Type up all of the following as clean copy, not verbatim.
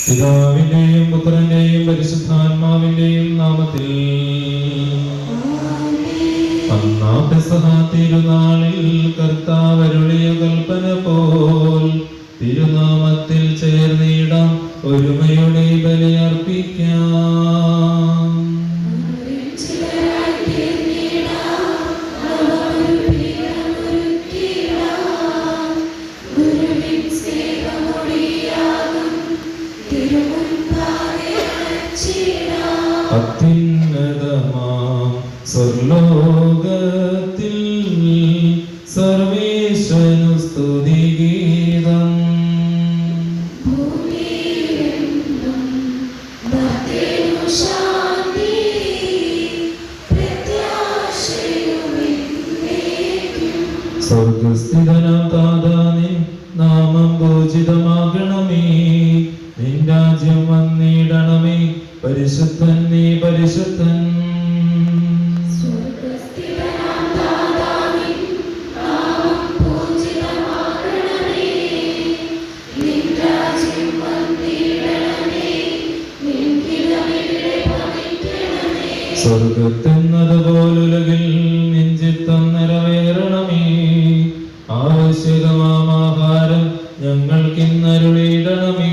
പിതാവിന്റെയും പുത്രന്റെയും പരിശുദ്ധാത്മാവിന്റെയും നാമത്തിൽ. ഒന്നാം പെസഹ തിരുനാളിൽ കർത്താവ് അരുളിയ കൽപ്പന പോൽ തിരുനാമത്തിൽ ചേർന്നിടാം, ഒരുമയുടെ ബലിയർപ്പിക്കാം. അത്യുന്നതമാം സ്വർലോകത്തിൽ സർവേശ്വരനു സ്തുതിഗീതം. സ്വർഗസ്ഥിതനാം താതാ, നിൻ നാമം പൂജിതമാകണമേ, നിൻ രാജ്യം വന്നിടണമേ, പരിശുദ്ധൻ നീ പരിശുദ്ധൻ. സ്വർഗത്തെന്നതുപോലുലകിൽ നിൻ ചിത്തം നിറവേറണമേ, ആവശ്യകമാം ആഹാരം ഞങ്ങൾക്കിന്നരുളിയിടണമേ.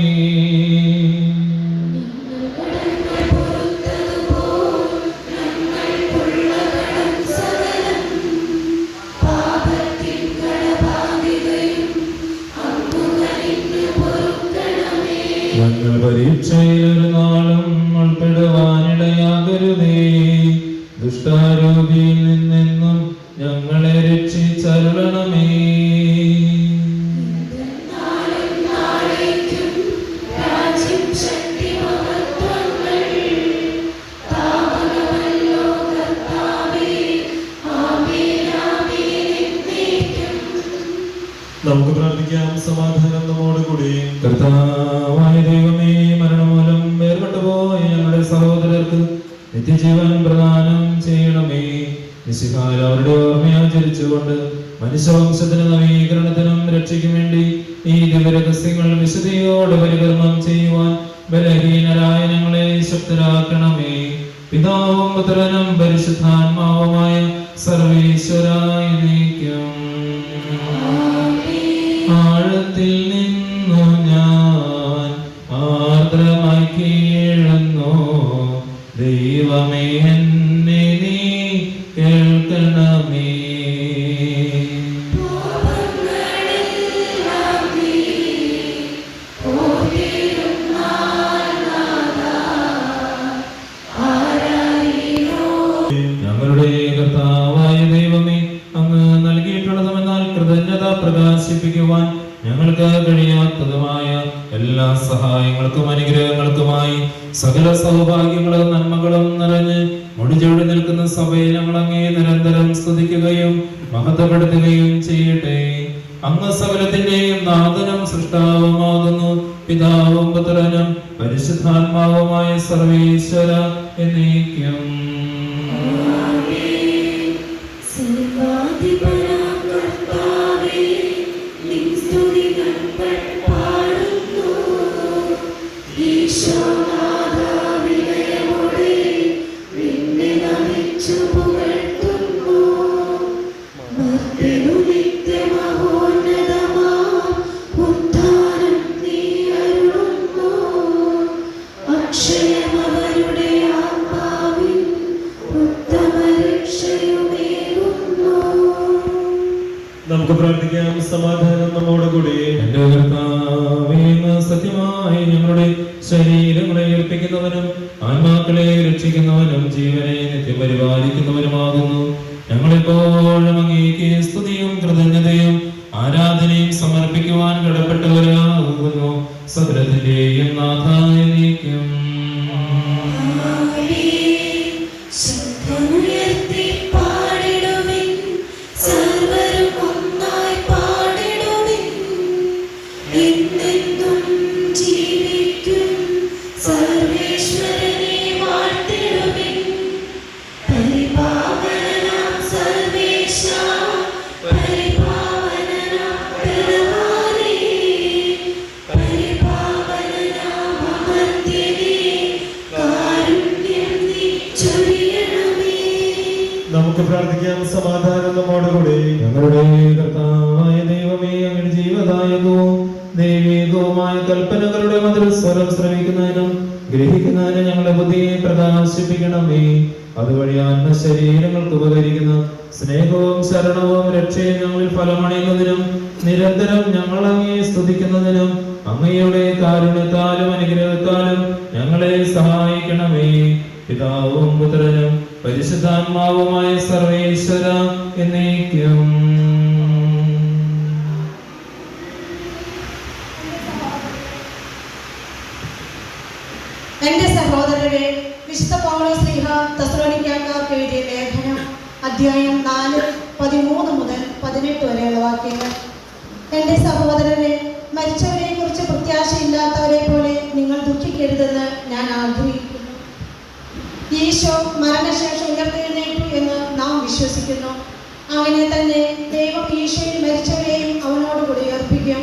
ഞങ്ങൾ പരീക്ഷയിൽ ഒരു നാളും ഉൾപ്പെടുവാനിടയാകരുതേ, ദുഷ്ടാരൂപിയിൽ നിന്നെന്നും ഞങ്ങളെ രക്ഷിച്ചരുളണമേ. നമുക്ക് പ്രാർത്ഥിക്കാം. സമാധാനം നമ്മോട് കൂടി. കർത്താവായ ദൈവമേ, മരണമൂലം വേർപെട്ടുപോയ ഞങ്ങളുടെ സഹോദരർക്ക് നിത്യജീവൻ പ്രദാനം ചെയ്യണമേ. മിശിഹായ അവരുടെ ഓർമ്മയാചരിച്ചുകൊണ്ട് മനുഷ്യവംശത്തിന് നവീകരണത്തിനും രക്ഷയ്ക്കും വേണ്ടി ഈ ദിവ്യരഹസ്യങ്ങൾ വിശുദ്ധിയോടെ പരികർമ്മം ചെയ്യുവാൻ ബലഹീനരായ ഞങ്ങളെ ശക്തരാക്കണമേ. പിതാവും പുത്രനും പരിശുദ്ധാത്മാവുമായ സർവേശ്വരായ നീക്കം. ആഴത്തിൽ നിന്നു ഞാൻ ആർദ്രമായി കീഴുന്നു, ദൈവമേ എന്നെ നീ കേൾക്കണമേ. ഞങ്ങളുടെ കർത്താവായ ദൈവമേ, അങ്ങ് നൽകിയിട്ടുള്ളതുമെന്നാൽ കൃതജ്ഞത പ്രകാശിപ്പിക്കുവാൻ ഞങ്ങൾക്ക് കഴിയാത്തതുമായ എല്ലാ സഹായങ്ങൾക്കും അനുഗ്രഹങ്ങൾക്കുമായി സകല സൗഭാഗ്യങ്ങളും നന്മകളും നിറഞ്ഞ് മുടിചൂടി നിൽക്കുന്ന സഭയിൽ ഞങ്ങൾ അങ്ങേ നിരന്തരം സ്തുതിക്കുകയും മഹത്വപ്പെടുത്തുകയും ചെയ്യട്ടെ. അങ്ങ് സകലത്തിന്റെയും നാഥനും സൃഷ്ടാവുമാകുന്നു, പിതാവും പുത്രനും പരിശുദ്ധാത്മാവുമായ സർവേശ്വര എന്നേക്കും. നമുക്ക് പ്രാർത്ഥിക്കാം. സമാധാനം നമ്മോട് കൂടി. എന്റെ കർത്താവേ, സത്യമായി ഞങ്ങളുടെ ശരീരങ്ങളെ ഏൽപ്പിക്കുന്നവനും ആത്മാക്കളെ രക്ഷിക്കുന്നവനും ജീവനെ നിത്യപരിപാലിക്കുന്നവനുമാകുന്നു. ഞങ്ങളെപ്പോഴും അങ്ങേക്ക് സ്തുതിയും കൃതജ്ഞതയും ആരാധനയും സമർപ്പിക്കുവാൻ കടപ്പെട്ടവരാകുന്നു. സകലത്തിന്റെയും നാഥായ നീക്കും. നമുക്ക് പ്രാർത്ഥിക്കാം. സമാധാനം നമ്മോടുകൂടി. ഞങ്ങളുടെ കർത്താവായ ദൈവമേ, അങ്ങയുടെ ജീവദായകവും ദൈവികവുമായ കൽപ്പനകളുടെ മധുരസ്വരം ശ്രവിക്കുന്നതിനും ഗ്രഹിക്കുന്നതിനും ഞങ്ങളുടെ ബുദ്ധിയെ പ്രകാശിപ്പിക്കണമേ. അതുവഴി ആത്മശരീരങ്ങൾക്ക് ഉപകരിക്കുന്ന സ്നേഹവും ശരണവും രക്ഷയും ഞങ്ങളിൽ ഫലമണിയുന്നതിനും നിരന്തരം ഞങ്ങൾ അങ്ങയെ സ്തുതിക്കുന്നതിനും അങ്ങയുടെ കാരുണ്യത്താലും അനുഗ്രഹത്താലും ഞങ്ങളെ സഹായിക്കണമേ. പിതാവും പുത്രനും പരിശുദ്ധാത്മാവുമായ സർവേശ്വര എന്നേക്കും. എന്റെ സഹോദരരെ, വിശുദ്ധ പൗലോസ് ശ്ലീഹ തെസ്സലോനിക്കക്കാർക്ക് എഴുതിയ ലേഖനം അധ്യായം 4:13 മുതൽ 18 വരെയുള്ള വാക്യങ്ങൾ. എന്റെ സഹോദരരെ, മരിച്ചവരെ കുറിച്ച് പ്രത്യാശയില്ലാത്തവരെ പോലെ നിങ്ങൾ ദുഃഖിക്കരുതെന്ന് ഞാൻ ആഗ്രഹിക്കുന്നു. ഈശോ മരണശേഷം ഉയർത്തെഴുന്നേറ്റു എന്ന് നാം വിശ്വസിക്കുന്നു. അങ്ങനെ തന്നെ ദൈവം ഈശോയിൽ മരിച്ചവരെയും അവനോടുകൂടി ഉയർപ്പിക്കും.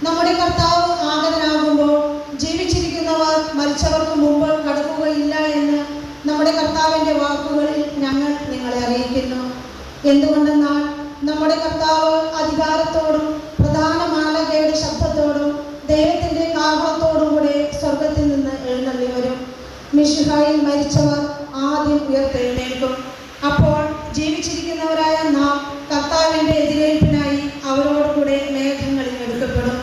നമ്മുടെ കർത്താവ് ആഗതനാകുമ്പോൾ ജീവിച്ചിരിക്കുന്നവർ മരിച്ചവർക്ക് മുമ്പ് കടക്കുകയില്ല എന്ന് നമ്മുടെ കർത്താവിൻ്റെ വാക്കുകളിൽ ഞങ്ങൾ നിങ്ങളെ അറിയിക്കുന്നു. എന്തുകൊണ്ടെന്നാൽ നമ്മുടെ കർത്താവ് അധികാരത്തോടും പ്രധാന മാലാഖയുടെ ശബ്ദത്തോടും ദൈവത്തിൻ്റെ കാഹളത്തോടും കൂടെ സ്വർഗത്തിൽ നിന്ന് എഴുന്നള്ളി വരും. മിശിഹായിൽ മരിച്ചവർ ആദ്യം ഉയർത്തെഴുന്നേൽക്കും. അപ്പോൾ ജീവിച്ചിരിക്കുന്നവരായ നാം കർത്താവിൻ്റെ എതിരേൽപ്പിനായി അവരോടുകൂടെ മേഘങ്ങളിൽ എടുക്കപ്പെടും.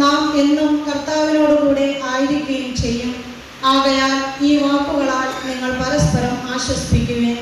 നാം എന്നും കർത്താവിനോടുകൂടെ ആയിരിക്കുകയും ചെയ്യും. ആകയാൽ ഈ വാക്കുകളാൽ നിങ്ങൾ പരസ്പരം ആശ്വസിപ്പിക്കുകയും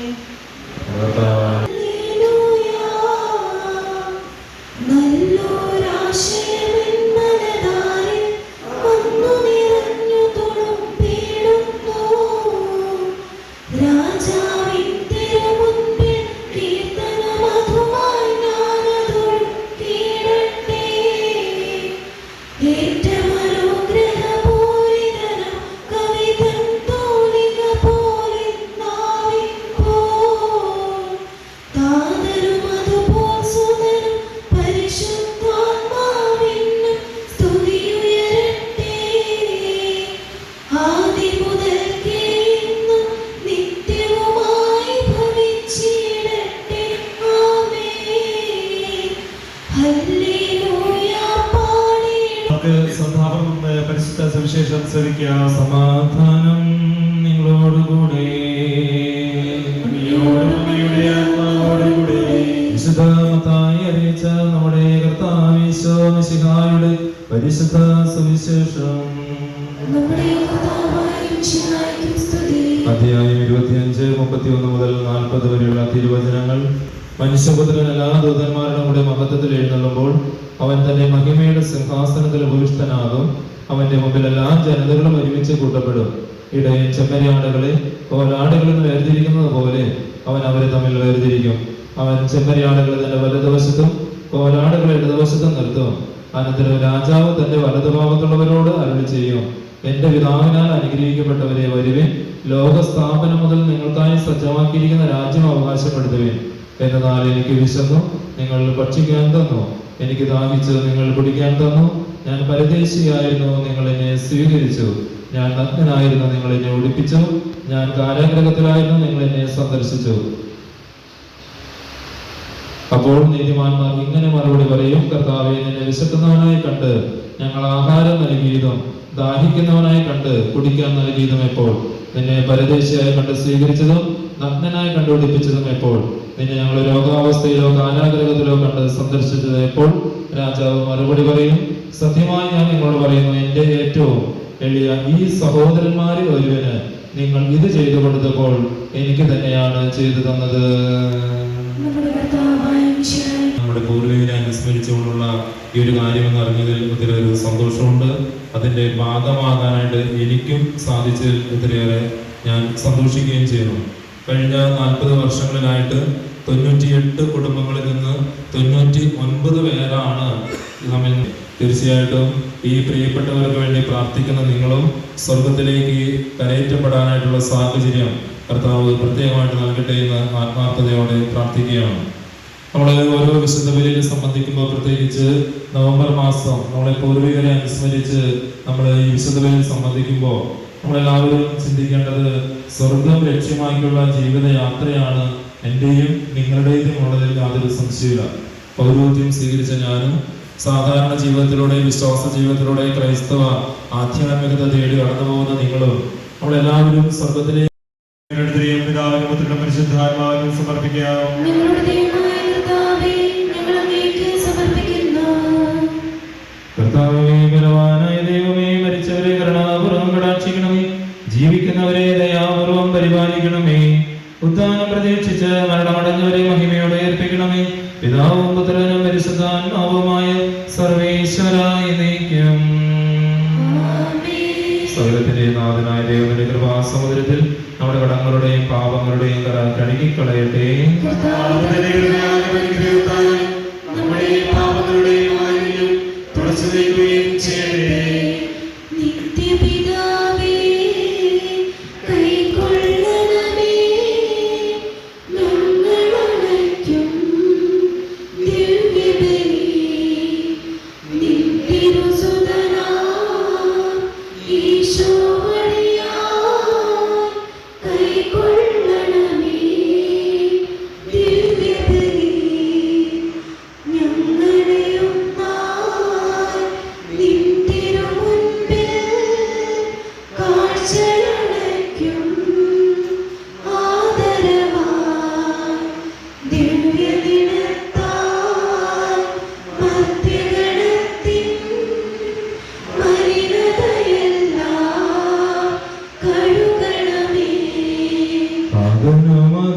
പരിശുദ്ധ സുവിശേഷം ശ്രവിക്കാം. സമാധാനം നിങ്ങളോടുകൂടെ. വിശുദ്ധ മത്തായി അറിയിച്ച നമ്മുടെ കർത്താവ് ഈശോ മിശിഹായുടെ പരിശുദ്ധ സുവിശേഷം അധ്യായം 25:31 മുതൽ 40 വരെയുള്ള തിരുവചനങ്ങൾ. മനുഷ്യപുത്രൻ എല്ലാ ദൂതന്മാരുടെ കൂടെ മഹത്വത്തിൽ എഴുന്നള്ളുമ്പോൾ അവൻ തന്റെ മഹിമയുടെ സിംഹാസനത്തിൽ ഉപവിഷ്ടനാകും. അവന്റെ മുമ്പിൽ എല്ലാ ജനതകളും ഒരുമിച്ച് കൂട്ടപ്പെടും. ഇടയൻ ചെമ്മരിയാടുകളെ കോലാടുകളിൽ നിന്ന് വേർതിരിക്കുന്നത് പോലെ അവൻ അവരെ തമ്മിൽ വേർതിരിക്കും. അവൻ ചെമ്മരിയാടുകളെ തന്റെ വലതുവശത്തും കോലാടുകളെ ഇടതുവശത്തും നിർത്തും. അനന്തരം രാജാവ് തന്റെ വലതുഭാഗത്തുള്ളവരോട് അരുളി ചെയ്യും, എന്റെ പിതാവിനാൽ അനുഗ്രഹിക്കപ്പെട്ടവരെ വരുവിൻ, ലോകസ്ഥാപനം മുതൽ നിങ്ങൾക്കായി സജ്ജമാക്കിയിരിക്കുന്ന രാജ്യം അവകാശപ്പെടുത്തുവിൻ. എന്നാൽ എനിക്ക് വിശന്നു, നിങ്ങൾ ഭക്ഷിക്കാൻ തന്നു, എനിക്ക് ദാഹിച്ചു, നിങ്ങൾ കുടിക്കാൻ തന്നു. ഞാൻ പരദേശിയായിരുന്നു, നിങ്ങൾ എന്നെ സ്വീകരിച്ചു. ഞാൻ നഗ്നനായിരുന്നു, നിങ്ങൾ എന്നെ ഉടുപ്പിച്ചു. ഞാൻ കാരാഗൃഹത്തിലായിരുന്നു, നിങ്ങൾ എന്നെ സന്ദർശിച്ചു. അപ്പോൾ നീതിമാന്മാർ ഇങ്ങനെ മറുപടി പറയും, കർത്താവേ, നിന്നെ വിശക്കുന്നവനായി കണ്ട് ഞങ്ങൾ ആഹാരം നൽകിയതും ദാഹിക്കുന്നവനായി കണ്ട് കുടിക്കാൻ നൽകിയതും എപ്പോൾ? നിന്നെ പരദേശിയായി കണ്ട് സ്വീകരിച്ചതും നഗ്നനായി കണ്ടുപിടിപ്പിച്ചതും എപ്പോൾ? നിന്നെ ഞങ്ങൾ രോഗാവസ്ഥയിലോ കാരാഗൃഹത്തിലോ കണ്ട് സന്ദർശിച്ചത് എപ്പോൾ? രാജാവ് മറുപടി പറയും, സത്യമായി ഞാൻ നിങ്ങളോട് പറയുന്നു, എന്റെ ഏറ്റവും എളിയ ഈ സഹോദരന്മാരിൽ ഒരുവന് നിങ്ങൾ ഇത് ചെയ്തു കൊടുത്തപ്പോൾ എനിക്ക് തന്നെയാണ് ചെയ്തു തന്നത്. നമ്മുടെ പൂർവികരെ അനുസ്മരിച്ചുകൊണ്ടുള്ള ഈ ഒരു കാര്യം എന്ന് അറിഞ്ഞതിൽ ഒത്തിരി ഒരു സന്തോഷമുണ്ട്. അതിന്റെ ഭാഗമാകാനായിട്ട് എനിക്കും സാധിച്ചതിൽ ഒത്തിരിയേറെ ഞാൻ സന്തോഷിക്കുകയും ചെയ്യുന്നു. കഴിഞ്ഞ 40 വർഷങ്ങളിലായിട്ട് 98 കുടുംബങ്ങളിൽ നിന്ന് 99 പേരാണ് നമ്മിൽ. തീർച്ചയായിട്ടും ഈ പ്രിയപ്പെട്ടവർക്ക് വേണ്ടി പ്രാർത്ഥിക്കുന്ന നിങ്ങളും സ്വർഗത്തിലേക്ക് കരയറ്റപ്പെടാനായിട്ടുള്ള സാഹചര്യം കർത്താവ് പ്രത്യേകമായിട്ട് നൽകട്ടെ എന്ന് ആത്മാർത്ഥതയോടെ പ്രാർത്ഥിക്കുകയാണ്. നമ്മൾ ഓരോ വിശുദ്ധ ബലിയിൽ സംബന്ധിക്കുമ്പോൾ, പ്രത്യേകിച്ച് നവംബർ മാസം നമ്മളെ പൂർവികരെ അനുസ്മരിച്ച് നമ്മൾ ഈ വിശുദ്ധ ബലിയിൽ സംബന്ധിക്കുമ്പോൾ നമ്മളെല്ലാവരും ചിന്തിക്കേണ്ടത് സ്വർഗം ലക്ഷ്യമാക്കിയുള്ള ജീവിത യാത്രയാണ് എന്റെയും നിങ്ങളുടേതും ഉള്ളതിൽ യാതൊരു സംശയമില്ല. പൗരോഹിത്യം സ്വീകരിച്ച ഞാനും സാധാരണ ജീവിതത്തിലൂടെ, വിശ്വാസ ജീവിതത്തിലൂടെ ക്രൈസ്തവ ആധ്യാത്മികത തേടി കടന്നു പോകുന്ന നിങ്ങളും നമ്മളെല്ലാവരും സ്വർഗത്തിലെ പിതാവിനും പുത്രനും പരിശുദ്ധാത്മാവിനും സമർപ്പിക്കാം. ഞങ്ങളുടെ ദൈവമായ കർത്താവേ, ഞങ്ങൾ അങ്ങേക്ക് സമർപ്പിക്കുന്നു. കർത്താവേ, ബലവാനായ ദൈവമേ, മരിച്ചവരെ കരുണാപൂർവ്വം കടാക്ഷിക്കണമേ, ജീവിക്കുന്നവരെ ദയാപൂർവ്വം പരിപാലിക്കണമേ. ഉദ്ധാനം പ്രതീക്ഷിച്ച് മരണമടഞ്ഞവരെ മഹിമയോടെ ഏൽപ്പിക്കണമേ. പിതാവും പുത്രനും പരിശുദ്ധാത്മാവുമായ സർവേശ്വരായ നീക്കും. സകലത്തിന്റെ നാഥനായ ദൈവത്തിന്റെ കൃപാസമുദ്രത്തിൽ നമ്മുടെ കടങ്ങളുടെയും പാപങ്ങളുടെയും കര കഴുകിക്കളയട്ടെ. നമ്മുടെ പാപങ്ങളുടെയും മാലിന്യം തുടച്ചു നീക്കുകയും ചെയ്യട്ടെ. നിത്യപിതാവേ, കൈക്കൊള്ളണമേ ഞങ്ങളണയ്ക്കും ദിവ്യബലി. നിൻ തിരുസുതനാം ഈശോ വഴിയായി കൈക്കൊള്ളണമേ ദിവ്യബലി. ഞങ്ങളെയും നാം നിൻ തിരുമുൻപിൽ കാഴ്ചയണയ്ക്കും ആദരവായി. ദിവ്യദിനത്താൽ മധ്യഗണത്തിൻ മലിനതയെല്ലാം കഴുകണമേ.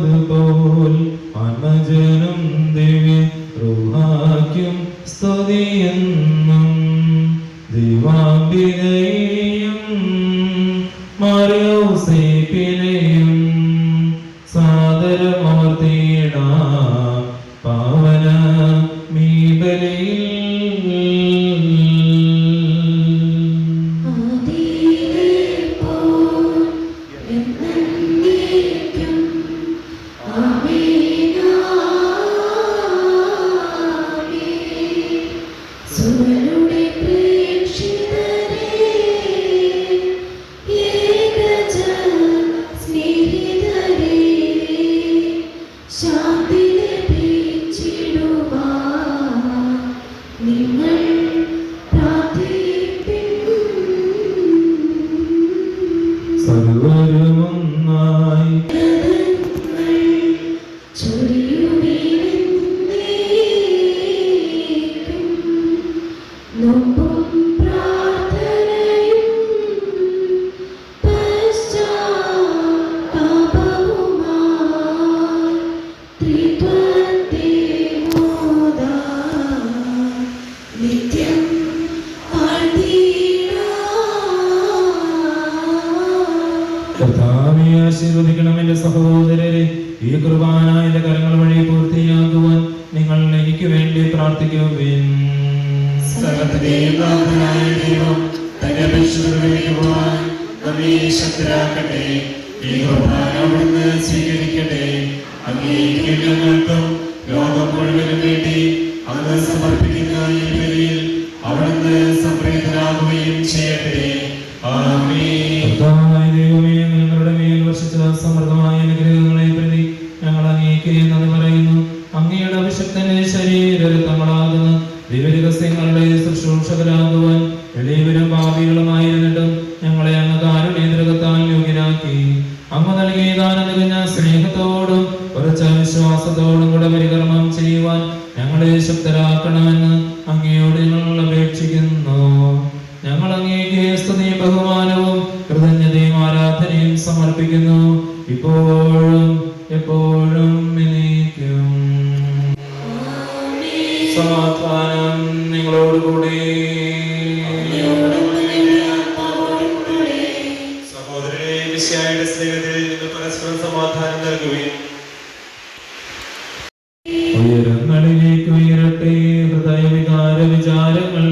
അതുപോൽ ആത്മജനം ദിവ്യ റൂഹാക്കും സ്തുതിയെന്നും ദൈവാംബികയെയും മറിയൗസേപ്പിനെയും സാദരമൂർത്തിയിടാം പാവന മീ ബലിയിൽ. ആദിയിലെപ്പോൾ എന്നേക്കും ആമേൻ ആമേൻ. സുരരുടെ പ്രേക്ഷിതരേ, ഏകജ സ്നേഹിതരേ, ശാന്തി ലഭിച്ചിടുവാൻ നിങ്ങൾ പ്രാർത്ഥിപ്പിൻ. സർവരുമൊന്നായി നോമ്പും പ്രാർത്ഥനയും പശ്ചാത്താപവുമായി ത്രിത്വത്തെ മോദാൻ നിത്യം വാഴ്ത്തിയിടാം. കർത്താവേ, ആശീർവദിക്കണം എന്റെ സഹോദരരെ. ഈ കുർബാന എന്റെ കരങ്ങൾ വഴി പൂർത്തിയാക്കുവാൻ നിങ്ങൾ എനിക്ക് വേണ്ടി പ്രാർത്ഥിക്കുവിൻ. സകലത്തിന്റെയും നാഥനായ ദൈവം തന്റെ അപേക്ഷകളുവാൻ നമ്മെ ശക്തരാക്കട്ടെ. ഈ കുർബാന അവിടുന്ന് സ്വീകരിക്കട്ടെ. അങ്ങേക്ക് ഞങ്ങൾക്കും ലോകം മുഴുവനും വേണ്ടി അങ്ങ് സമർപ്പിക്കുന്ന ഈ ബലിയിൽ അവിടുന്ന് സംപ്രീതനാകുകയും ചെയ്യട്ടെ. ആമേൻ. കർത്താവായ ദൈവമേ, അങ്ങ് ഞങ്ങളുടെ മേൽ വർഷിച്ച സമൃദ്ധമായ അനുഗ്രഹങ്ങളെ പ്രതി ഞങ്ങൾ അങ്ങേക്ക് നന്ദി പറയുന്നു. അങ്ങയുടെ അഭിഷക്തന്റെ ശരീരരക്തങ്ങളാകുന്ന ദിവ്യരഹസ്യങ്ങളുടെ ശുശ്രൂഷകരാകുവാൻ എളിയവരും പാപികളുമായിരുന്നിട്ടും ഞങ്ങളെ അങ്ങ് കാരുണ്യദ്രകത്താൽ യോഗ്യരാക്കി. അങ്ങ് നൽകിയ ദാനം തികഞ്ഞ സ്നേഹത്തോടും ഉറച്ച വിശ്വാസത്തോടും കൂടെ പരികർമ്മം ചെയ്യുവാൻ ഞങ്ങളെ ശക്തരാക്കണമെന്ന് അങ്ങയോട് ഞങ്ങൾ അപേക്ഷിക്കുന്നു. ഞങ്ങൾ അങ്ങേക്ക് സ്തുതിയും ബഹുമാനവും കൃതജ്ഞതയും ആരാധനയും സമർപ്പിക്കുന്നു, ഇപ്പോഴും എപ്പോഴും എന്നേക്കും. സമാധാനം നിങ്ങളോടുകൂടി. സഹോദരനെ, മിശിഹായുടെ സ്നേഹത്തിൽ നിങ്ങൾ പരസ്പരം സമാധാനം നൽകുകയും ഉയരങ്ങളിലേക്ക് ഉയരട്ടെ ഹൃദയവികാര വിചാരങ്ങൾ.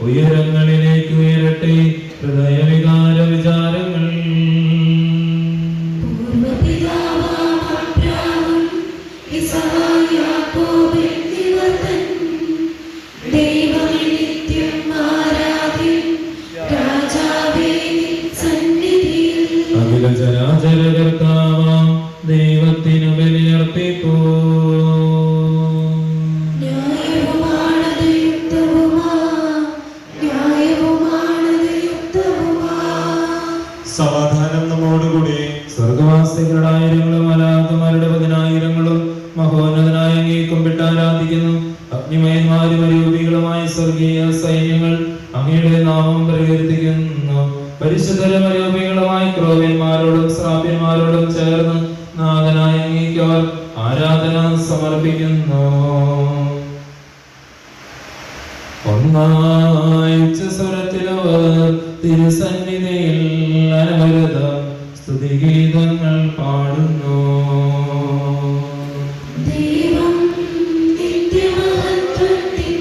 ഉയരങ്ങളിലേക്ക് ഉയരട്ടെ ഹൃദയവികാര വിചാരങ്ങൾ. പൂർവ്വപിതാവാം അബ്രാഹാം, ഇസ്ഹാക്ക്, യാക്കോബ് എന്നിവർ തൻ ദൈവമേ നിത്യം ആരാധ്യൻ, രാജാവേ നിൻ സന്നിധിയിൽ അഖില ചരാചര കർത്താവാം ദൈവത്തിനു സമർപ്പിക്കുന്നു. പരിശുദ്ധരമരൂപികളുമായി ക്രോവ്യന്മാരോടും ശ്രാപ്യന്മാരോടും ചേർന്ന് നാഥനായ അങ്ങേക്ക് അവർ ആരാധന സമർപ്പിക്കുന്നു. ഒന്നായി ഉച്ചസ്വരത്തിലവർ തിരുസന്നിധിയിൽ അനവരതം സ്തുതിഗീതങ്ങൾ പാടുന്നു. ദൈവം നിത്യമഹത്വത്തിൻ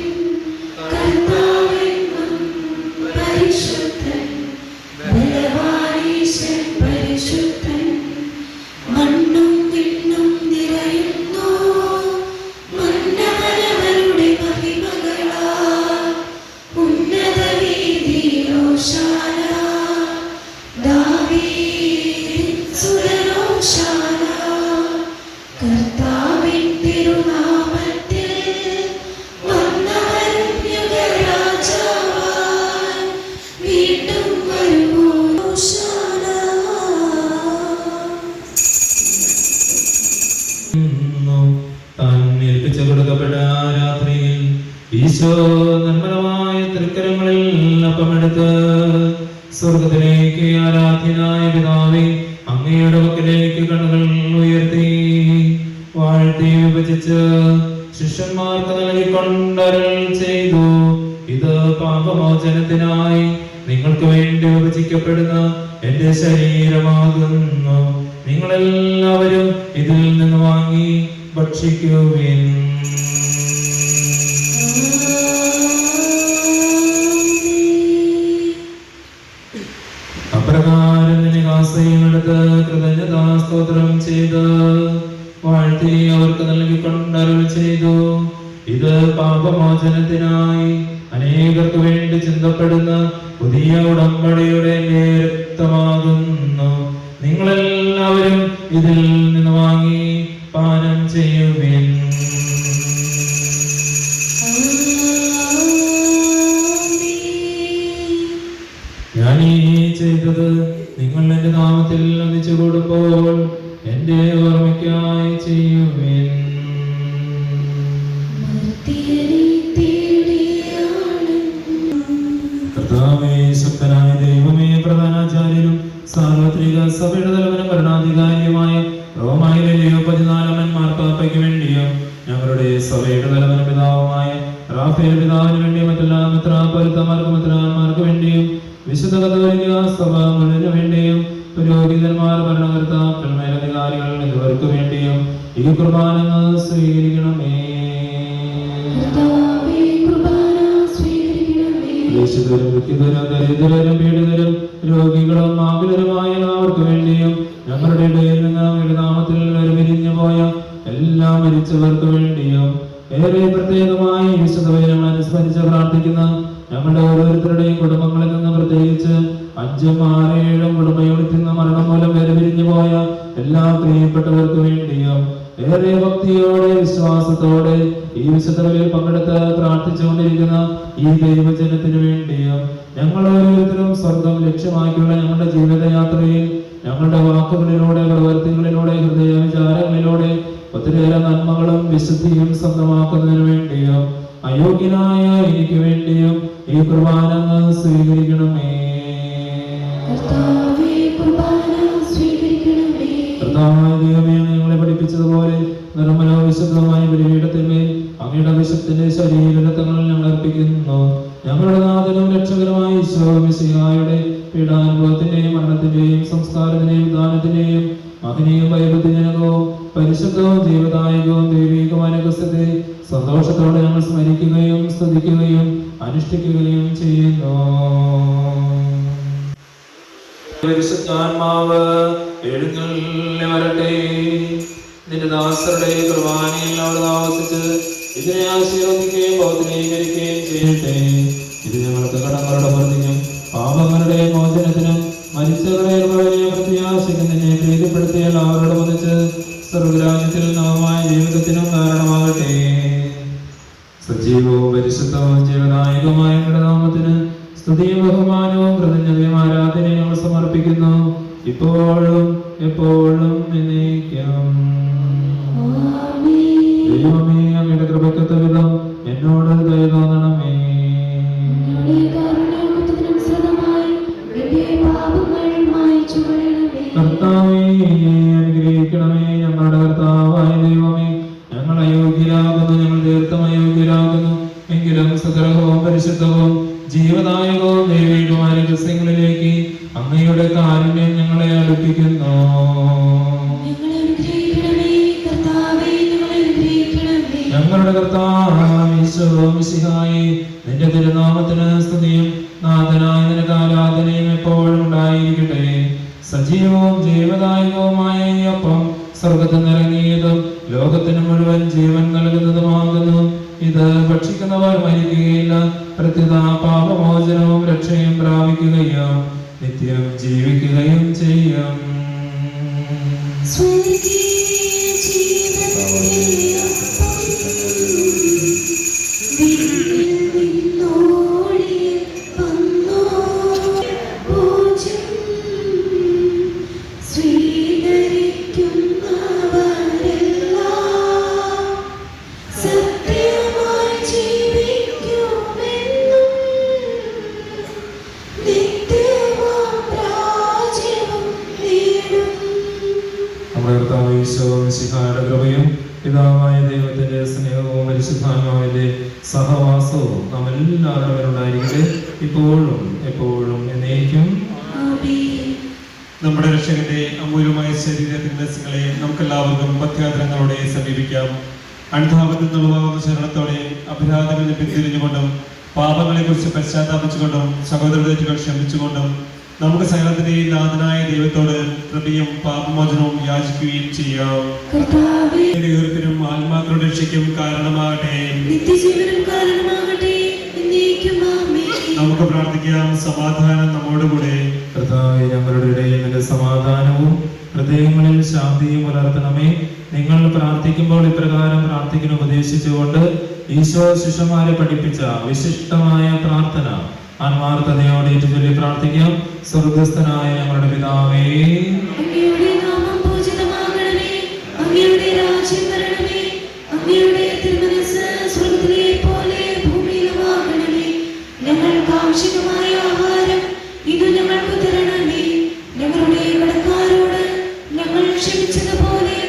കർത്താവെന്നും പരിശുദ്ധൻ, ബലവാനീശൻ പരിശുദ്ധൻ. മണ്ണും വിണ്ണും നിറയുന്നു മന്നവനവരുടെ മഹിമകളാൽ. ഉന്നത വീതിയിൽ ഹോശാന, ദാവീദിൻ സുരനോശാന. കർത്താവിൻ തിരുനാമത്തിൽ വന്നവരും യുഗരാജാവായി വീണ്ടും വരുമോ ഹോശാന. താൻ ഏൽപ്പിച്ചു കൊടുക്കപ്പെട്ട ആ രാത്രിയിൽ ഈശോ നിർമ്മലമായ തൃക്കരങ്ങളിൽ അപ്പമെടുത്ത് സ്വർഗത്തിലേക്ക് ആരാധ്യനായ പിതാവേ, അങ്ങയുടെ പക്കലേക്ക് കണ്ണുകൾ ഉയർത്തി വാഴ്ത്തി വിഭജിച്ച് ശിഷ്യന്മാർക്ക് നൽകിക്കൊണ്ടരുൾ ചെയ്തു. ഇത് പാപമോചനത്തിനായി നിങ്ങൾക്ക് വേണ്ടി വിഭജിക്കപ്പെടുന്ന എന്റെ ശരീരമാകുന്നു. നിങ്ങളെല്ലാവരും ഇതിൽ നിന്ന് വാങ്ങി ഭക്ഷിക്കുവിൻ. അപ്രകാരം നികാസയുമെടുത്ത് കൃതജ്ഞതാ സ്തോത്രം ചെയ്ത് വാഴ്ത്തി അവർക്ക് നൽകിക്കൊണ്ടരുൾ ചെയ്തു. ഇത് പാപമോചനത്തിനായി അനേകർക്ക് വേണ്ടി ചിന്തപ്പെടുന്ന പുതിയ ഉടമ്പടിയുടെ രക്തമാകുന്നു. നിങ്ങളെല്ലാവരും ഇതിൽ നിന്ന് വാങ്ങി പാനം ചെയ്യുവിൻ. ഞാൻ ഈ ചെയ്തത് നിങ്ങൾ എന്റെ നാമത്തിൽ ഒന്നിച്ചു കൂടുമ്പോൾ എന്റെ ഓർമ്മയ്ക്കായി ചെയ്യുവിൻ. കർത്താവേ, ശക്തനായ ദൈവമേ, പ്രധാനാചാര്യനും സാർവത്രിക സഭയുടെ തലവനും ഭരണാധികാരിയുമായ റോമായിലെ ലിയോ 14 മാർപ്പാപ്പയ്ക്ക് വേണ്ടിയും ഞങ്ങളുടെ സഭയുടെ തലവനും പിതാവുമായ റാഫേൽ പിതാവിന് വേണ്ടിയും മറ്റെല്ലാ മെത്രാപ്പൊലീത്തമാർക്കും മെത്രാന്മാർക്ക് വേണ്ടിയും വിശുദ്ധ കത്തോലിക്ക സഭ മുഴുവന് വേണ്ടിയും പുരോഹിതന്മാർ, ഭരണകർത്താക്കൾ, മേലധികാരികൾ എന്നിവർക്ക് വേണ്ടിയും ഈ കുർബാന സ്വീകരിക്കണമേ. ദേശിതരും ദുഃഖിതരും ദരിദ്രരും പീഡിതരും രോഗികളും ആകുലരുമായ എല്ലാവർക്കു വേണ്ടിയും ഞങ്ങളുടെ ഇടയിൽ നിന്ന് അങ്ങയുടെ നാമത്തിൽ വേർപിരിഞ്ഞു പോയ എല്ലാ മരിച്ചവർക്ക് വേണ്ടിയും ഏറെ പ്രത്യേകമായി വിശുദ്ധവചനം അനുസ്മരിച്ച് പ്രാർത്ഥിക്കുന്ന ഞങ്ങളുടെ ഓരോരുത്തരുടെയും കുടുംബങ്ങളിൽ നിന്ന് പ്രത്യേകിച്ച് 5, 6, 7 കുടുംബ യൂണിറ്റിൽ നിന്ന് മരണം മൂലം വേർപിരിഞ്ഞു പോയ എല്ലാ പ്രിയപ്പെട്ടവർക്ക് വേണ്ടിയും ഏറെ ഭക്തിയോടെ വിശ്വാസത്തോടെ ഈ വിശുദ്ധതയിൽ പങ്കെടുത്ത് പ്രാർത്ഥിച്ചുകൊണ്ടിരിക്കുന്ന ഈ ദൈവജനത്തിനു വേണ്ടിയും ഞങ്ങൾ ഓരോരുത്തരും സ്വർഗം ലക്ഷ്യമാക്കിയുള്ള ഞങ്ങളുടെ ജീവിതയാത്രയിൽ ഞങ്ങളുടെ വാക്കുകളിലൂടെ, പ്രവർത്തികളിലൂടെ, ഹൃദയ വിചാരങ്ങളിലൂടെ ഒത്തിരിയേറെ നന്മകളും വിശുദ്ധിയും സ്വന്തമാക്കുന്നതിനു വേണ്ടിയും അയോഗ്യനായ എനിക്ക് വേണ്ടിയും ഈ കുർബാന സ്വീകരിക്കണമേ. കർത്താവായ ദൈവമേ, ഞങ്ങളെ പഠിപ്പിച്ചതുപോലെ നിർമ്മലവും വിശുദ്ധവുമായ ബലിപീഠത്തിന്മേൽ അങ്ങയുടെ വിശുദ്ധന്റെ ശരീരരക്തങ്ങൾ ഞങ്ങൾ അർപ്പിക്കുന്നു. ഞങ്ങളുടെ നാഥനും രക്ഷകരമായ ഈശോ മിശിഹായുടെ പീഡാനുഭവത്തിന്റെയും മരണത്തിന്റെയും സംസ്കാരത്തിന്റെയും ദാനത്തിന്റെയും മഹനീയവും ഭയഭക്തിജനകവും പരിശുദ്ധവും ജീവദായകവും ദൈവികമായ രഹസ്യത്തെ സന്തോഷത്തോടെ ഞങ്ങൾ സ്മരിക്കുകയും സ്തുതിക്കുകയും അനുഷ്ഠിക്കുകയും ചെയ്യുന്നു. പരിശുദ്ധാത്മാവ് എഴുന്നള്ളി വരട്ടെ. നിന്റെ ദാസരുടെ കുർബാനയിൽ അവിടെ താമസിച്ച് ഇതിനെ ആശീർവദിക്കുകയും ബോധനീകരിക്കുകയും ചെയ്യട്ടെ. ഇത് ഞങ്ങൾക്ക് കടങ്ങളുടെ പ്രതിക്കും പാപങ്ങളുടെ മോചനത്തിനും മരിച്ചവരെ പ്രത്യാശയ്ക്കും നിന്നെ പ്രീതിപ്പെടുത്തിയ എല്ലാവരോടും ഒന്നിച്ച് സർവ്വരാജ്യത്തിൽ നവമായ ജീവിതത്തിനും കാരണമാകട്ടെ. സജീവവും പരിശുദ്ധവും ജീവനായകമായ നാമത്തിന് സ്തുതിയും ബഹുമാനവും കൃതജ്ഞതയും ആരാധനയും ഞങ്ങൾ സമർപ്പിക്കുന്നു, ഇപ്പോഴും എപ്പോഴും എന്നേക്കും. ദൈവമേ, അങ്ങയുടെ കൃപയ്ക്കൊത്ത വിധം എന്നോട് ദയ തോന്നണമേ. കർത്താവേ അനുഗ്രഹിക്കണമേ. ഞങ്ങളുടെ കർത്താവായ ദൈവമേ, ഞങ്ങൾ അയോഗ്യരാകുന്നു, ഞങ്ങൾ തീർത്തും അയോഗ്യരാകുന്നു. എങ്കിലും സുഗ്രഹവും പരിശുദ്ധവും ജീവദായകവും ദൈവികവുമായ രഹസ്യങ്ങളിലേക്ക് അങ്ങയുടെ കാരുണ്യം ഞങ്ങളെ അടുപ്പിക്കുന്നു. ഞങ്ങളുടെ കർത്താവേ, നിന്റെ തിരുനാമത്തിന് സ്തുതിയും നാഥനായ നിനക്ക് ആരാധനയും എപ്പോഴും ഉണ്ടായിരിക്കട്ടെ. സജീവവും ജീവദായകവുമായ ഈ അപ്പം സ്വർഗത്തിൽ നിറങ്ങിയതും ലോകത്തിന് മുഴുവൻ ജീവൻ നൽകുന്നതുമാകുന്നു. ഇത് ഭക്ഷിക്കുന്നവർ മരിക്കുകയില്ല, പ്രത്യുത പാപമോചനവും രക്ഷയും പ്രാപിക്കുകയും നിത്യം ജീവിക്കുകയും ചെയ്യും. കൃപയും പിതാവായ ദൈവത്തിന്റെ സ്നേഹവും പരിശുദ്ധാത്മാവിന്റെ സഹവാസവും നാം എല്ലാവരും ഉണ്ടായിരിക്കട്ടെ, ഇപ്പോഴും എപ്പോഴും എന്നേക്കും. നമ്മുടെ രക്ഷകന്റെ അമൂല്യമായ ശരീരത്തിന്റെ രസങ്ങളെ നമുക്കെല്ലാവർക്കും ഭക്ത്യാദരങ്ങളോടെ സമീപിക്കാം. അനുതാപത്തിൽ നിന്നുള്ളതാകുന്ന ശരണത്തോടെ അപരാധങ്ങളിൽ നിന്ന് പിന്തിരിഞ്ഞുകൊണ്ടും പാപങ്ങളെ കുറിച്ച് പശ്ചാത്താപിച്ചുകൊണ്ടും സഹോദര തെറ്റുകൾ ക്ഷമിച്ചുകൊണ്ടും നമുക്ക് സകലത്തിന്റെയും നാഥനായ ദൈവത്തോട് കൃപയും പാപമോചനവും യാചിക്കുകയും ചെയ്യാം. ഉയർപ്പിനും ആത്മാക്കളുടെ രക്ഷയ്ക്കും കാരണമാകട്ടെ. നമുക്ക് പ്രാർത്ഥിക്കാം. സമാധാനം നമ്മോടുകൂടെ. കർത്താവേ, ഞങ്ങളുടെ ഇടയിൽ നിന്റെ സമാധാനവും ഹൃദയങ്ങളിൽ ശാന്തിയും പുലർത്തണമേ. നിങ്ങൾ പ്രാർത്ഥിക്കുമ്പോൾ ഇപ്രകാരം പ്രാർത്ഥിക്കാൻ ഉപദേശിച്ചുകൊണ്ട് ഈശോ ശിഷ്യന്മാരെ പഠിപ്പിച്ച വിശിഷ്ടമായ പ്രാർത്ഥന ആത്മാർത്ഥതയോടെ ചൊല്ലി പ്രാർത്ഥിക്കാം. സ്വർഗസ്ഥനായ ഞങ്ങളുടെ പിതാവേ, അങ്ങയുടെ നാമം പൂജിതമാകണമേ, അങ്ങയുടെ രാജ്യം വരണമേ, അങ്ങയുടെ തിരുമനസ്സ് സ്വർഗ്ഗത്തിലെ പോലെ ഭൂമിയിലുമാകണമേ. ഞങ്ങൾക്ക് ആവശ്യമായ ആഹാരം ഇത് ഞങ്ങൾക്ക് തരണമേ. ഞങ്ങളുടെ കടക്കാരോട് ഞങ്ങൾ ക്ഷമിച്ചതുപോലെ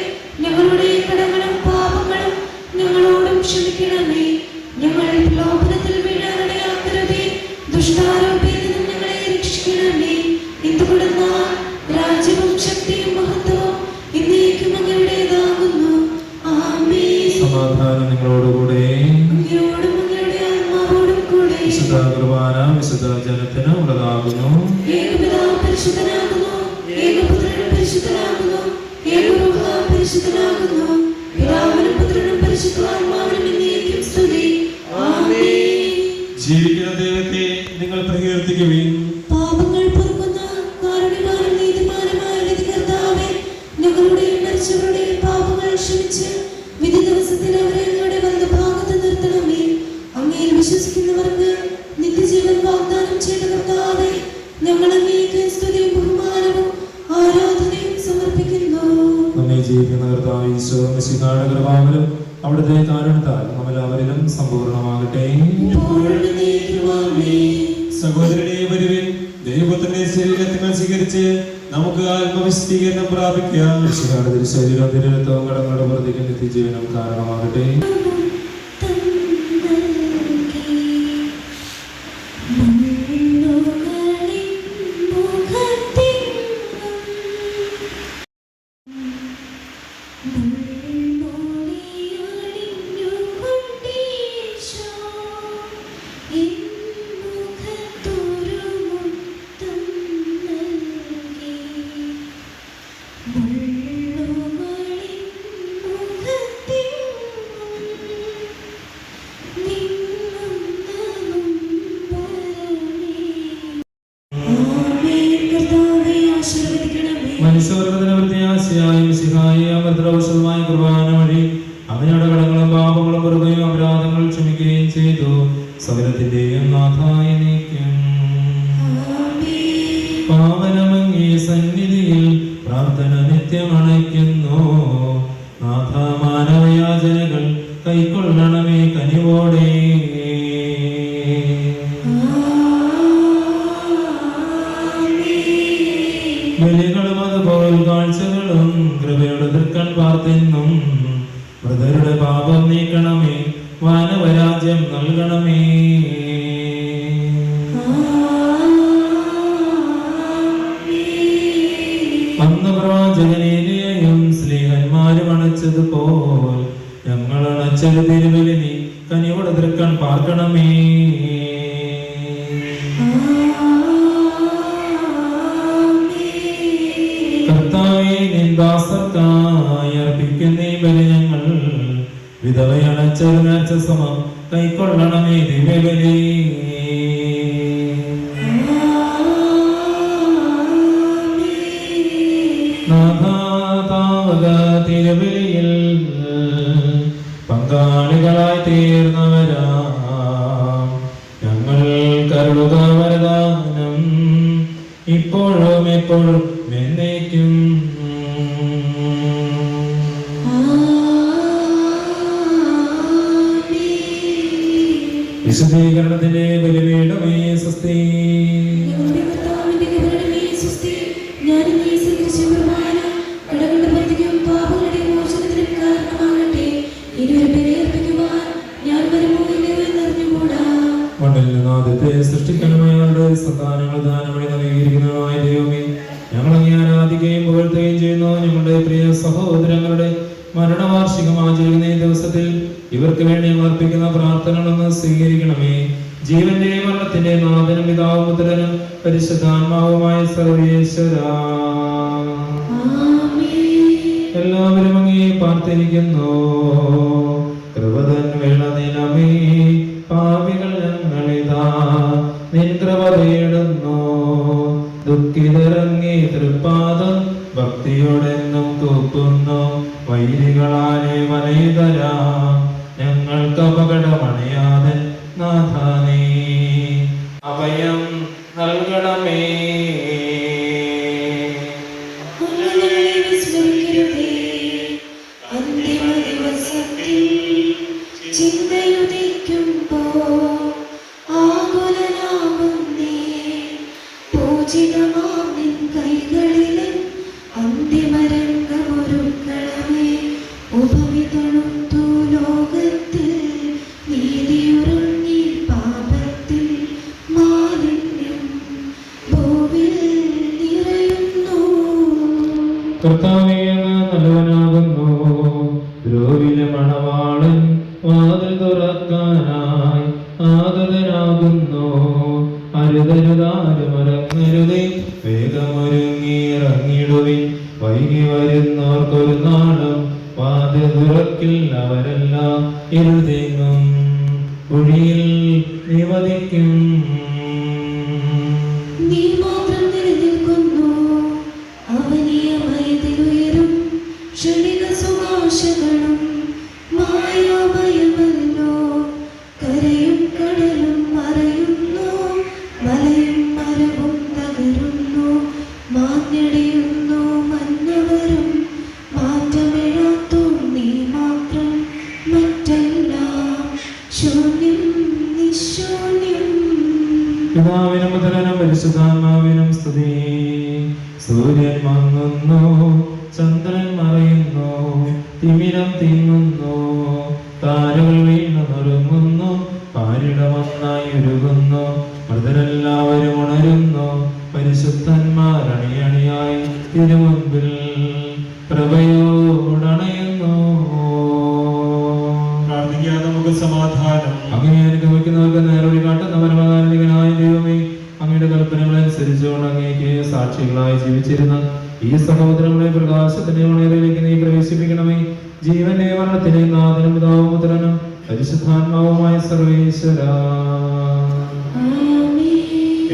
ഞങ്ങളുടെ കടങ്ങളും പാപങ്ങളും ഞങ്ങളോടും ക്ഷമിക്കണമേ. ഞങ്ങൾ ലോകത്തിൽ വീഴാനിടയാക്കരുതേ, ദുഷ്ടാരോപത്തിൽ നിന്ന് ഞങ്ങളെ രക്ഷിക്കണമേ. എന്തുകൊണ്ടെന്നാൽ രാജ്യവും ശക്തിയും മഹത്വവും എന്നേക്കും അങ്ങയുടേതാകുന്നു. ആമേൻ. സമാധാനം നിങ്ങളോടുകൂടെ. അങ്ങയോടും അങ്ങയുടെ ആത്മാവോടും കൂടെ. വിശുദ്ധ കുർബാന വിശുദ്ധ ജനത്തിന് ഉള്ളതാകുന്നു. ഏകപിതാവ് പരിശുദ്ധനാകുന്നു, ഏകപുത്രൻ പരിശുദ്ധനാകുന്നു, ഏകരൂഹ പരിശുദ്ധനാകുന്നു. പിതാവിനും പുത്രനും പരിശുദ്ധാത്മാവിനും എന്നേക്കും സ്തുതി. ആമേൻ. ജീവിക്കുന്ന ദൈവത്തെ നിങ്ങൾ പ്രകീർത്തിക്കുവിൻ. പാപങ്ങൾ പൊറുക്കുന്ന കാരുണ്യവാനും നീതിമാനുമായ കർത്താവേ, ഞങ്ങളുടെയും മരിച്ചവരുടെയും പാപങ്ങൾ ക്ഷമിച്ച് വിധി ദിവസത്തിൽ അവരെ അങ്ങയുടെ വലതുഭാഗത്ത് നിർത്തണമേ. അങ്ങയിൽ വിശ്വസിക്കുന്നവർക്ക് നിത്യജീവൻ വാഗ്ദാനം ചെയ്ത കർത്താവേ, ഞങ്ങൾ അങ്ങേക്ക് സ്തുതിയും ബഹുമാനവും ആരാധനയും സമർപ്പിക്കുന്നു. നമ്മെ ജീവിക്കുന്ന കർത്താവ് ഈശോ മിശിഹായുടെ കൃപാവരം അവിടുത്തെ കാരുണ്യത്താൽ നമ്മളെല്ലാവരിലും സമ്പൂർണ്ണമാകട്ടെ. സഹോദരനെ വരുവിൻ, ദൈവത്തിന്റെ ശരീരത്തിനെ സ്വീകരിച്ച് നമുക്ക് ആത്മവിശദീകരണം പ്രാപിക്കാം. മിശിഹായുടെ തിരുശരീരം തിരുരക്തവും കടങ്ങളുടെ പ്രതിക്ക് നിത്യജീവനം കാരണമാകട്ടെ. മനുഷ്യവർഗത്തിന് പ്രത്യാശയായ മിശിഹായെ അമൃതൗഷധമായ കുർബാന വഴി അങ്ങയുടെ കടങ്ങളും പാപങ്ങളും വെറുതെയും അപരാധങ്ങൾ ക്ഷമിക്കുകയും ചെയ്തു. സകലത്തിന്റെയും നാഥായ നീക്കും പാവനമങ്ങേ സന്നിധിയിൽ പ്രാർത്ഥന നിത്യമണയ്ക്കുന്നു. നാഥ, മാനവയാചനകൾ കൈക്കൊള്ളണമേ കനിവോടെ. ബലികളും അതുപോൽ കാഴ്ചകളും കൃപയുടെ തൃക്കൺ പാർത്തെന്നും മൃതരുടെ പാപം നീക്കണമേ, വാനവരാജ്യം നൽകണമേ. അന്ന് പ്രവാചകനേലിയയും സ്ലീഹന്മാരും അണച്ചതുപോൽ ഞങ്ങൾ അണച്ചത് തിരുവലി നീ കനിയോടെ തൃക്കൺ പാർക്കണമേ. കർത്താവേ, നിന്ദാസർക്കായി അർപ്പിക്കുന്ന ഈ ബലി ഞങ്ങൾ വിധവയണച്ചത് നേർച്ച സമം കൈക്കൊള്ളണമേ ദിവ്യബലി. നാഥാതാവക തിരുവലിയിൽ പങ്കാളികളായി തീർന്നവരാ ഞങ്ങൾ കരുളുക വരദാനം ഇപ്പോഴും എപ്പോഴും എന്നേക്കും. വിശുദ്ധീകരണത്തിന്റെ ബലിപീഠമേ സ്വസ്തി. മണ്ണിൽ നിന്ന് ആദ്യത്തെ സൃഷ്ടിക്കണമയാളുടെ സന്താനങ്ങൾ ദാനമായി നൽകിയിരിക്കുന്നതായ ദൈവമേ, ഞങ്ങൾ അങ്ങേ ആരാധിക്കുകയും പുകഴ്ത്തുകയും ചെയ്യുന്നു. ഞങ്ങളുടെ പ്രിയ സഹോദരങ്ങളുടെ മരണവാർഷികം ആചരിക്കുന്ന ഈ ദിവസത്തിൽ ഇവർക്ക് വേണ്ടി ഞങ്ങൾ അർപ്പിക്കുന്ന പ്രാർത്ഥനകളൊന്ന് സ്വീകരിക്കണമേ. ജീവന്റെ മരണത്തിന്റെ നാഥനും പിതാവും പുത്രനും പരിശുദ്ധാത്മാവുമായ സർവേശ്വരാ, എല്ലാവരും അങ്ങേ പാർത്തിരിക്കുന്നു. കൃപതൻ വേളനിലമേ പാപികൾ ഞങ്ങളിതാ നിൻ കൃപ തേടുന്നു. ദുഃഖിതരങ്ങേ തൃപ്പാദം ഭക്തിയോടെന്നും കൂപ്പുന്നു. വൈരികളാലെ വലയുതരാ ഞങ്ങൾക്ക് അപകടമണിയാതെ നാഥാനേ അഭയം നൽകണമേ. കർത്താവേ, അങ്ങ് നല്ലവനാകുന്നു. ദ്രോവിലെ മണവാളൻ വാതിൽ തുറക്കാനായി ആഗതനാകുന്നു. അരുതരുതാരുമറങ്ങരുതേ, വേഗമൊരുങ്ങിയിറങ്ങിടുവിൻ. വൈകി വരുന്നവർക്കൊരു നാളും വാതിൽ തുറക്കിൽ അവരെല്ലാം ഇരുൾ തേങ്ങും കുഴിയിൽ നിവദിക്കും. പിതാവിനും പുത്രനും പരിശുദ്ധാത്മാവിനും സ്തുതി. സൂര്യൻ മങ്ങുന്നു, ചന്ദ്രൻ മറയുന്നു, തിമിരം തിങ്ങുന്നു, താരകൾ വീണു നുറുങ്ങുന്നു, പാരിടമൊന്നായി ഉരുകുന്നു. മൃതരെല്ലാവരും ഉണരുന്നു, പരിശുദ്ധന്മാരണിയണിയായി തിരുമുൻപിൽ പ്രഭയോടണയുന്നു. പ്രാർത്ഥിക്കാം നമുക്ക് സമാധാനം. അങ്ങനെ അനുഭവിക്കുന്നവർക്ക് നേരൊരു കാട്ടുന്ന പരമകാരുണികനായ ദൈവമേ, അങ്ങയുടെ കൽപ്പനകൾ അനുസരിച്ചുകൊണ്ട് അങ്ങേക്ക് സാക്ഷികളായി ജീവിച്ചിരുന്ന ഈ സഹോദരങ്ങളെ പ്രകാശത്തിന്റെ ഉണരയിലേക്ക് നീ പ്രവേശിപ്പിക്കണമേ. ജീവന്റെ മരണത്തിന്റെ നാഥനും പിതാവും പുത്രനും പരിശുദ്ധാത്മാവുമായ സർവേശ്വരാ,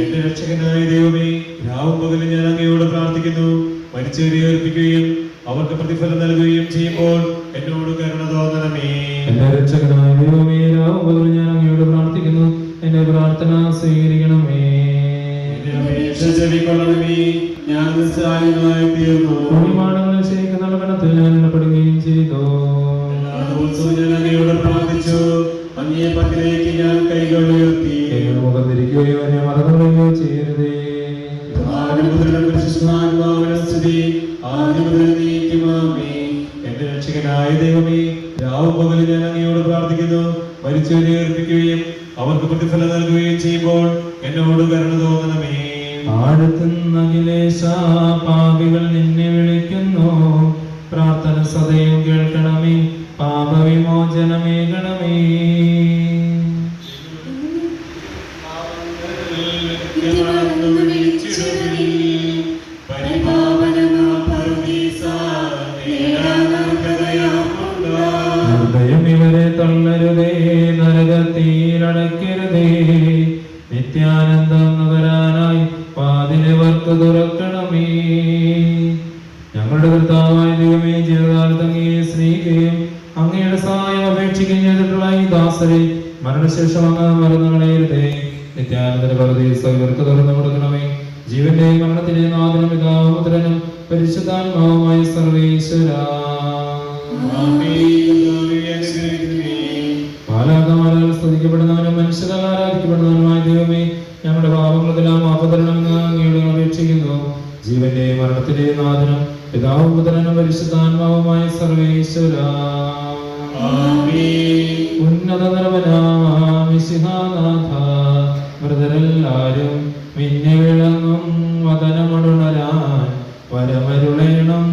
എന്റെ രക്ഷകനായ ദൈവമേ, രാവും പകലും ഞാൻ അങ്ങയോട് പ്രാർത്ഥിക്കുന്നു. മരിച്ചവരെ ഏൽപ്പിക്കുകയും അവർക്ക് പ്രതിഫലം നൽകുകയും ചെയ്യുമ്പോൾ എന്നോട് കരുണ തോന്നണമേ. എന്റെ രക്ഷകനായ ദൈവമേ, രാവും പകലും ഞാൻ അങ്ങയോട് പ്രാർത്ഥിക്കുന്നു. എന്റെ പ്രാർത്ഥന സ്വീകരിക്കണമേ. ഞാൻ നിസ്സഹായനായി തീർന്നു. ഒരുപാടുകളെ ശരിക്കുന്ന ഗണത്തിൽ ഞാൻ ഇടപെടുകയും ചെയ്തു. ഞാൻ അങ്ങയോട് പ്രാർത്ഥിച്ചു. അങ്ങേ പക്കലേക്ക് ഞാൻ കൈകൾ ഉയർത്തി. മുഖം തിരിക്കുകയോ എന്നെ മറന്നുകളയോ ചെയ്യരുതേ. ആദിമുതലും പരിശുദ്ധാത്മാവിനും സ്തുതി ആദിമുതൽ എന്നേക്കും ആമേൻ. എന്റെ രക്ഷകനായ ദൈവമേ, രാവും പകലും ഞാൻ അങ്ങയോട് പ്രാർത്ഥിക്കുന്നു. മരിച്ചവരെ ഉയർപ്പിക്കുകയും അവർക്ക് പ്രതിഫലം നൽകുകയും ചെയ്യുമ്പോൾ എന്നോട് കരുണ തോന്നണമേ. ആഴത്തുന്നഖിലേശ പാപികൾ നിന്നെ വിളിക്കുന്നു. പ്രാർത്ഥന സദയം കേൾക്കണമേ, പാപവിമോചനമേകണമേ. ഹൃദയം ഇവരെ തള്ളരുതേ, നരകത്തീരടയ്ക്കരുതേ. നിത്യാനന്ദം നുകരാനായി വാതിലിവർക്ക് തുറക്കണമേ. ഞങ്ങളുടെ കർത്താവായ ദൈവമേ, ജീവിതകാലത്ത് അങ്ങയെ സ്നേഹിക്കുകയും അങ്ങയുടെ സഹായം അപേക്ഷിക്കുകയും ചെയ്തിട്ടുള്ള ഈ ദാസരെ മരണശേഷം അങ്ങ് മറന്നു കളയരുതേ. നിത്യാനന്ദന്റെ പരദീസ ഇവർക്ക് തുറന്നു കൊടുക്കണമേ. ജീവന്റെയും മരണത്തിന്റെയും നാഥനും പിതാവും പുത്രനും പരിശുദ്ധാത്മാവുമായ സർവേശ്വരാ. മാലാഖമാരാൽ സ്തുതിക്കപ്പെടുന്നവനും മനുഷ്യരാൽ ആരാധിക്കപ്പെടുന്നവനുമായ ദൈവമേ, ഞങ്ങളുടെ പാപങ്ങളെല്ലാം മാപ്പതരണമെന്ന് അങ്ങയോട് അപേക്ഷിക്കുന്നു. ജീവന്റെയും മരണത്തിന്റെയും നാഥനും പിതാവും പുത്രനും പരിശുദ്ധാത്മാവുമായ സർവേശ്വരാ. ഉന്നത നിരവനാഥ മൃതരെല്ലാരും മിന്നി വിളങ്ങും വദനമടുണരാൻ വരമരുളേണം.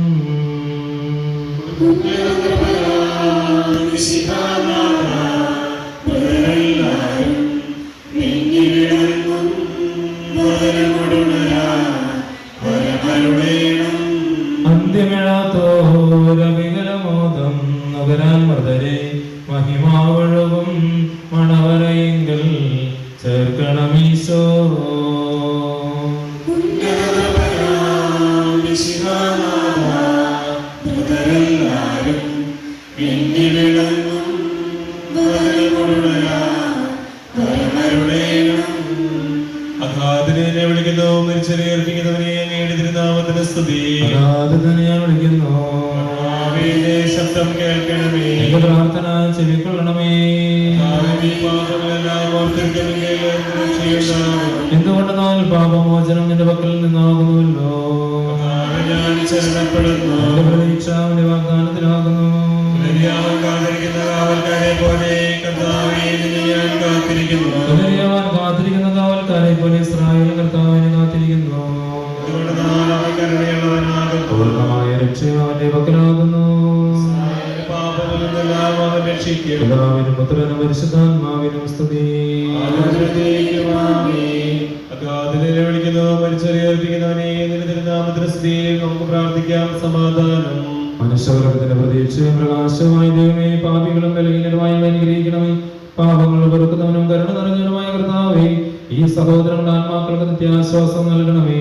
അന്ത്യമിഴാത്തോരവികലമോദം നുകരാൻ മൃതരെ മഹിമാവഴവും മണവരയെങ്കിൽ ചേർക്കണമീശോ. അഗാധനെ വിളിക്കുന്നു, മരിച്ചറിയർപ്പിക്കുന്നവനെ അങ്ങയുടെ തിരുനാമത്തിന് സ്തുതി. ഞാൻ വിളിക്കുന്നു, ശബ്ദം കേൾക്കണമേ. എന്റെ പ്രാർത്ഥന ചെവിക്കൊള്ളണമേ. എന്തുകൊണ്ടെന്നാൽ പാപമോചനം നിന്റെ പക്കൽ നിന്നാകുന്നുവല്ലോ. ഞാൻ ശരണപ്പെടുന്നു. എന്റെ പ്രതീക്ഷ അവന്റെ വാഗ്ദാനത്തിലാകുന്നു. കാവൽക്കാരെ പോലെ കർത്താവേ നിന്നെ ഞാൻ കാത്തിരിക്കുന്നു. കാത്തിരിക്കുന്ന കാവൽക്കാരെ പോലെ ഇസ്രായേൽ കർത്താവിനെ കാത്തിരിക്കുന്നു. പൂർണ്ണമായ രക്ഷയും അവന്റെ പക്കലാകുന്നു. പിതാവിനും പുത്രനും പരിശുദ്ധാത്മാവിനും സ്തുതി. അഗാധനെ വിളിക്കുന്നു, മരിച്ചറിയർപ്പിക്കുന്നവനെ നിന്റെ തിരുനാമത്തിന് സ്തുതി. നമുക്ക് പ്രാർത്ഥിക്കാം. സമാധാനം. മനുഷ്യവർഗത്തിന്റെ പ്രതീക്ഷയും പ്രകാശവുമായ ദൈവമേ, പാപികളും ബലഹീനരുമായ അനുഗ്രഹിക്കണമേ. പാപങ്ങൾ പൊറുക്കുന്നവനും കരുണ നിറഞ്ഞവനുമായ കർത്താവേ, ഈ സഹോദരങ്ങളുടെ ആത്മാക്കൾക്ക് നിത്യാശ്വാസം നൽകണമേ.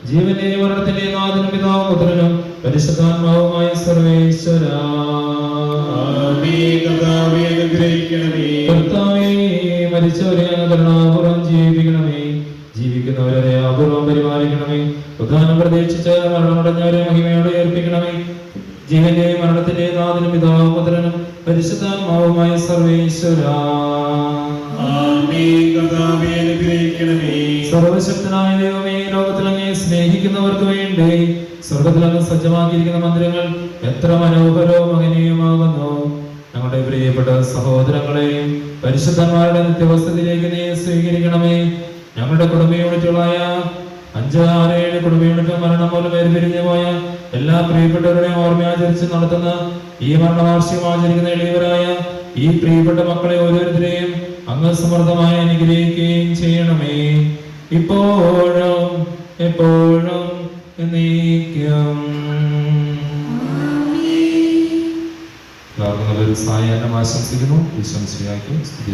ജീവന്റെയും മരണത്തിന്റെയും നാഥനും പിതാവും പുത്രനും പരിശുദ്ധാത്മാവുമായ സർവേശ്വരാ. കർത്താവേ, മരിച്ചവരെ അങ്ങ് കരുണാപൂർവ്വം ജീവിപ്പിക്കണമേ. ജീവിക്കുന്നവരെ അപൂർവം പരിപാലിക്കണമേ. ഉദ്ധാനം പ്രതീക്ഷിച്ച് മരണമടഞ്ഞവരെ മഹിമയോടെ ഏൽപ്പിക്കണമേ. ജീവന്റെയും മരണത്തിന്റെയും നാഥനും പിതാവും പുത്രനും പരിശുദ്ധാത്മാവുമായ സർവേശ്വരാ. സർവശക്തനായ ദൈവമേ, ലോകത്തിൽ അങ്ങയെ സ്നേഹിക്കുന്നവർക്ക് വേണ്ടി സ്വർഗത്തിൽ അങ്ങ് സജ്ജമാക്കിയിരിക്കുന്ന മന്ദിരങ്ങൾ എത്ര മനോഹരവും മഹനീയമാകുന്നു. ഞങ്ങളുടെ പ്രിയപ്പെട്ട സഹോദരങ്ങളെയും പരിശുദ്ധന്മാരുടെ നിത്യവസതിയിലേക്ക് നീ സ്വീകരിക്കണമേ. ഞങ്ങളുടെ കുടുംബ യൂണിറ്റുകളായ 5, 6, 7 കുടുംബ യൂണിറ്റ് മരണം മൂലം വേർപിരിഞ്ഞു പോയ എല്ലാ പ്രിയപ്പെട്ടവരുടെയും ഓർമ്മയാചരിച്ച് നടത്തുന്ന ഈ മരണവാർഷികം ആചരിക്കുന്ന എളിയവരായ ഈ പ്രിയപ്പെട്ട മക്കളെ ഓരോരുത്തരെയും അങ്ങ് സമൃദ്ധമായി അനുഗ്രഹിക്കുകയും ചെയ്യണമേ. ഇപ്പോഴും എപ്പോഴും എന്നേക്കും. നല്ലൊരു സായാഹ്നം ആശംസിക്കുന്നു. ഈശോ മിശിഹായ്ക്ക് സ്തുതി.